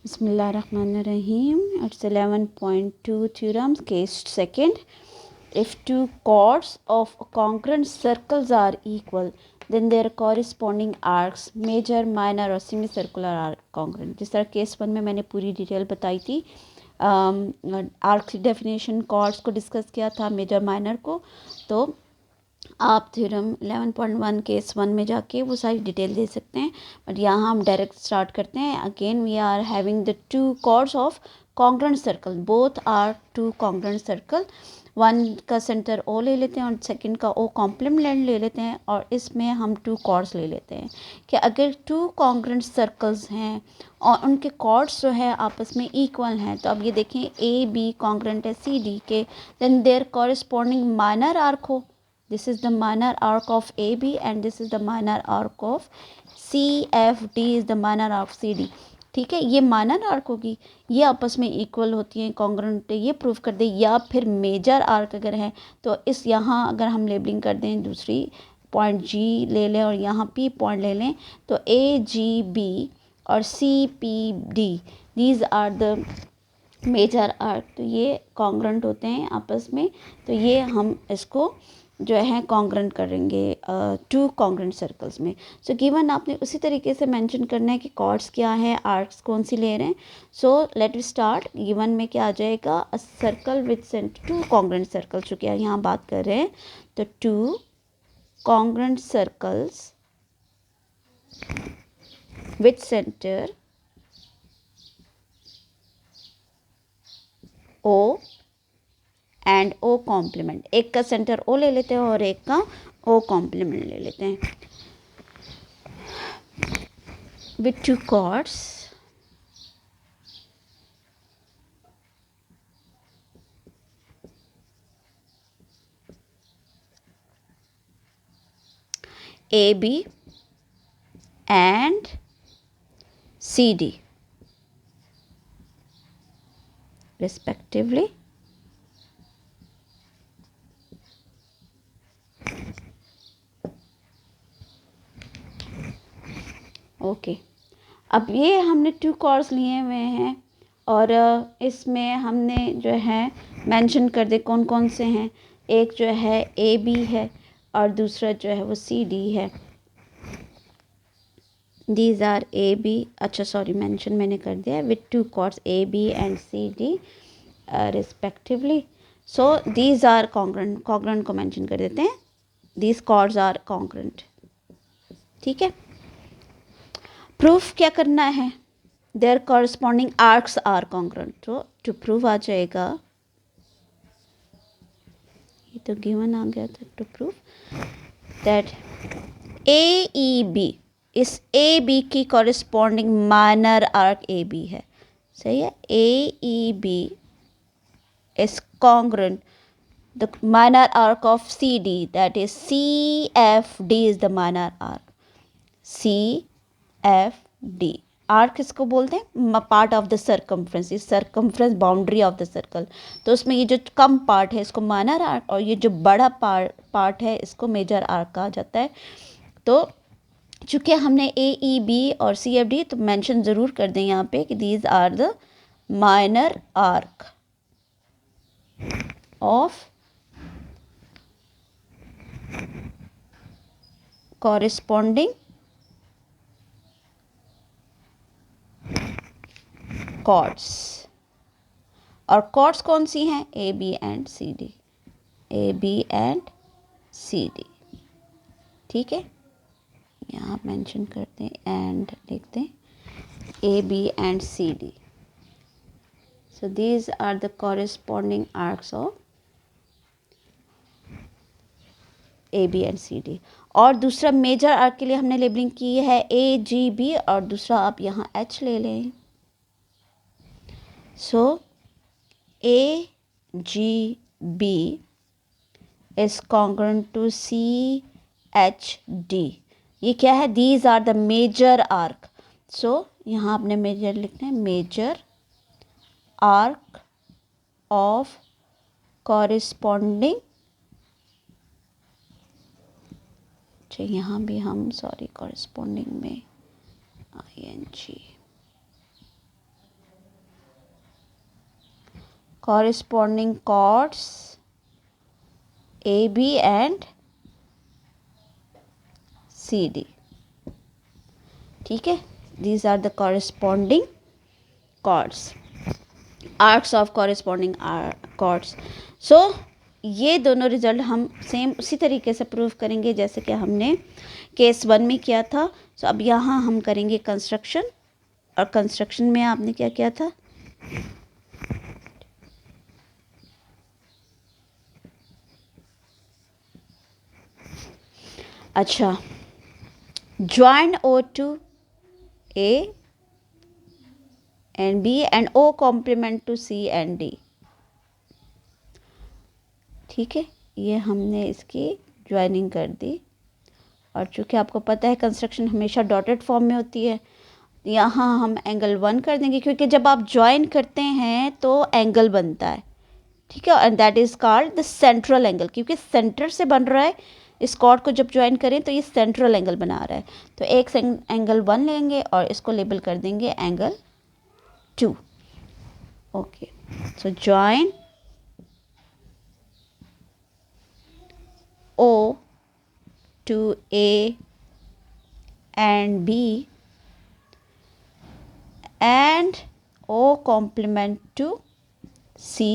Bismillahirrahmanirrahim. It's 11.2 theorems, case second. If two chords of congruent circles are equal, then their corresponding arcs, major, minor और semicircular are congruent. जिस तरह case one में मैंने पूरी detail बताई थी, arc definition, chords को discuss किया था, मेजर माइनर को, तो आप थ्योरम 11.1 केस वन में जाके वो सारी डिटेल दे सकते हैं। बट यहाँ हम डायरेक्ट स्टार्ट करते हैं। Again we are having the two chords of congruent circle, both are two congruent circle. One का सेंटर ओ ले लेते हैं और सेकंड का ओ कॉम्प्लीमेंट ले लेते हैं, और इसमें हम टू कॉर्ड्स ले लेते हैं कि अगर टू कॉन्ग्रेंट सर्कल्स हैं और उनके कॉर्ड्स जो है आपस में इक्वल हैं, तो अब ये देखें ए बी कॉन्ग्रेंट है सी डी के, then their corresponding minor arc हो। This is the minor arc of AB and this is the minor arc of CFD is the minor arc CD। ठीक है, ये माइनर आर्क होगी, ये आपस में इक्वल होती हैं, कॉन्ग्रुएंट, ये प्रूफ कर दे। या फिर मेजर आर्क अगर है तो इस यहाँ अगर हम लेबलिंग कर दें, दूसरी पॉइंट G ले लें और यहाँ P पॉइंट ले लें, तो AGB और CPD these are the major arc, तो ये कॉन्ग्रुएंट होते हैं आपस में। तो ये हम इसको जो है कॉन्ग्रुएंट करेंगे टू कॉन्ग्रुएंट सर्कल्स में। सो गिवन आपने उसी तरीके से मेंशन करना है कि कॉर्ड्स क्या है, आर्क्स कौन सी ले रहे हैं। So let we start. Given में क्या आ जाएगा, a circle with centre, two congruent circle, चूँकि यहाँ बात कर रहे हैं, तो two congruent circles with centre O and O complement, एक का सेंटर ओ ले लेते हैं और एक का ओ कॉम्प्लीमेंट ले लेते हैं, with two chords A B and C D respectively। Okay, अब ये हमने टू कॉर्ड्स लिए हुए हैं और इसमें हमने जो है मेंशन कर दे कौन कौन से हैं। एक जो है ए बी है और दूसरा जो है वो सी डी है। दीज आर ए बी, अच्छा सॉरी मेंशन मैंने कर दिया, with two chords A B and C D respectively. So these are congruent, congruent को मेंशन कर देते हैं, दीज कॉर्ड्स आर कॉन्ग्रुएंट। ठीक है, प्रूफ क्या करना है, there corresponding arcs are congruent. तो टू प्रूव आ जाएगा, ये तो गिवन आ गया था, to prove that A E B, इस ए बी की corresponding minor arc A B है, सही है। A E B is congruent the minor arc of CD, that is CFD is the minor arc। CFD arc किसको बोलते हैं, part of the circumference, इस circumference boundary of the circle. तो उसमें ये जो कम पार्ट है इसको माइनर आर्क और ये जो बड़ा पार्ट है इसको मेजर आर्क कहा जाता है। तो चूँकि हमने ए ई बी और सी एफ डी, तो मेंशन ज़रूर कर दें यहाँ पे कि these are the minor arc of corresponding chords। और chords कौन सी हैं, A B and C D, A B and C D. ठीक है, यहाँ मेंशन करते हैं एंड लिखते हैं A B and C D. So these are the corresponding arcs of A B and C D. और दूसरा मेजर आर्क के लिए हमने लेबलिंग की है ए जी बी और दूसरा आप यहाँ एच ले लें। So A G B is congruent to C H D. ये क्या है, these are the major arc. So यहाँ आपने मेजर लिखना है, मेजर आर्क ऑफ कॉरस्पॉन्डिंग, यहाँ भी हम सॉरी कॉरस्पॉन्डिंग में I N G, corresponding chords AB and CD. ठीक है, these are the corresponding chords, arcs of corresponding chords. So ये दोनों रिजल्ट हम सेम उसी तरीके से प्रूव करेंगे जैसे कि हमने केस 1 में किया था. सो अब यहाँ हम करेंगे कंस्ट्रक्शन, और कंस्ट्रक्शन में आपने क्या किया था, अच्छा, join O to A and B and O complement to C and D. ठीक है, ये हमने इसकी ज्वाइनिंग कर दी. और चूँकि आपको पता है कंस्ट्रक्शन हमेशा डॉटेड फॉर्म में होती है, यहाँ हम एंगल 1 कर देंगे, क्योंकि जब आप ज्वाइन करते हैं तो एंगल बनता है. ठीक है, and that is called the central angle, क्योंकि सेंटर से बन रहा है. इस कॉर्ड को जब ज्वाइन करें तो ये सेंट्रल एंगल बना रहा है. तो एक एंगल 1 लेंगे और इसको लेबल कर देंगे angle 2. Okay, so join O to A and B and O complement to C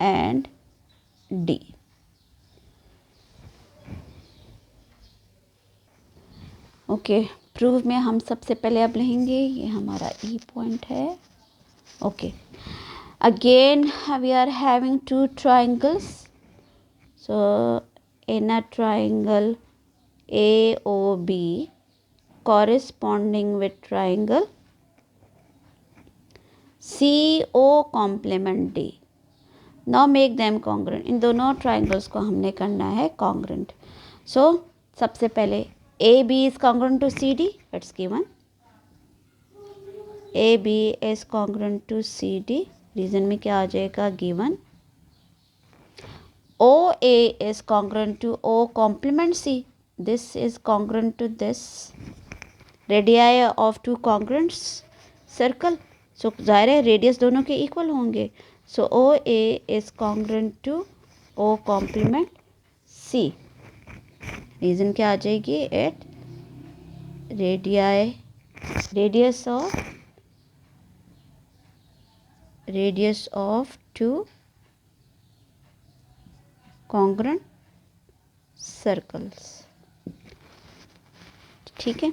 and D. Okay, prove में हम सबसे पहले अब लेंगे, ये हमारा ई पॉइंट है. Okay, again we are having two triangles. So in a triangle AOB corresponding with triangle CO complement D. Now make them congruent. इन दोनों triangles को हमने करना है congruent. So सबसे पहले AB is congruent to CD. It's given. AB is congruent to CD. Reason में क्या आ जाएगा, given. OA is congruent to O complement C. This is congruent to this. Radii of two congruent circle. So जाहिर है radius दोनों के equal होंगे. So OA is congruent to O complement C. Reason क्या आ जाएगी, at radius of two congruent circles. ठीक है,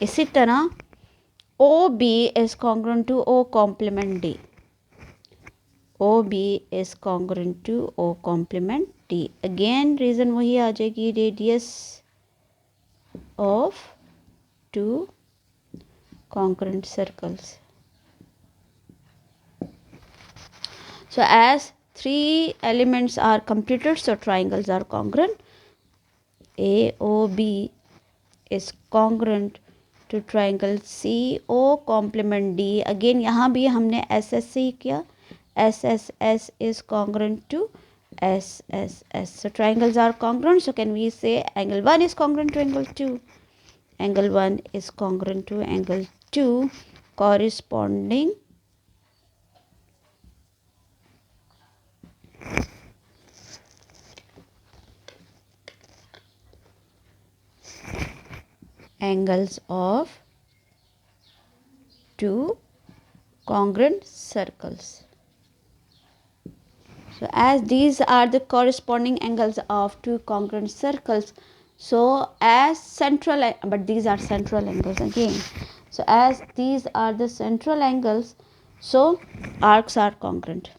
इसी तरह OB is congruent to O complement D. OB is congruent to O complement D. Again reason वही आ जाएगी, radius of two congruent circles. So as 3 elements are completed, so triangles are congruent. AOB is congruent to triangle CO complement D. Again यहाँ भी हमने SSC किया, SSS is congruent to SSS. So triangles are congruent. So can we say angle 1 is congruent to angle 2? Angle 1 is congruent to angle 2 corresponding angles of two congruent circles. So as these are the corresponding angles of two congruent circles, so as central, but these are central angles again. So as these are the central angles, so arcs are congruent,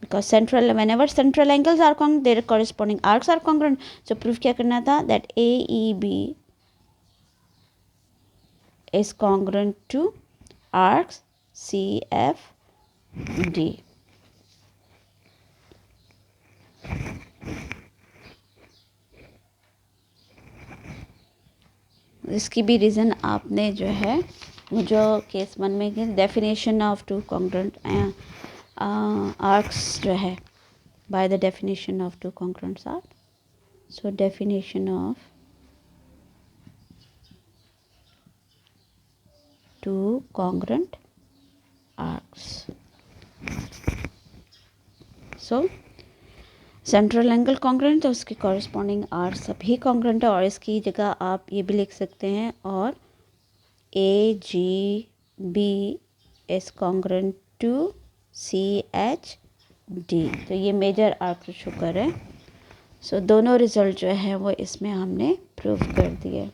because central, whenever central angles are congruent, their corresponding arcs are congruent. So proof क्या करना था, that AEB is congruent to arcs CFD. इसकी भी reason आपने जो है जो case 1 में definition of two congruent arcs जो है, by the definition of two congruent arc. So definition of two congruent arcs. So central angle congruent तो उसके कॉरस्पॉन्डिंग आर्क सभी कॉन्ग्रेंट है, और इसकी जगह आप ये भी लिख सकते हैं और AGB is congruent to CHD, तो ये मेजर आर्क शो कर रहे हैं। सो दोनों रिजल्ट जो है वो इसमें हमने प्रूव कर दिए।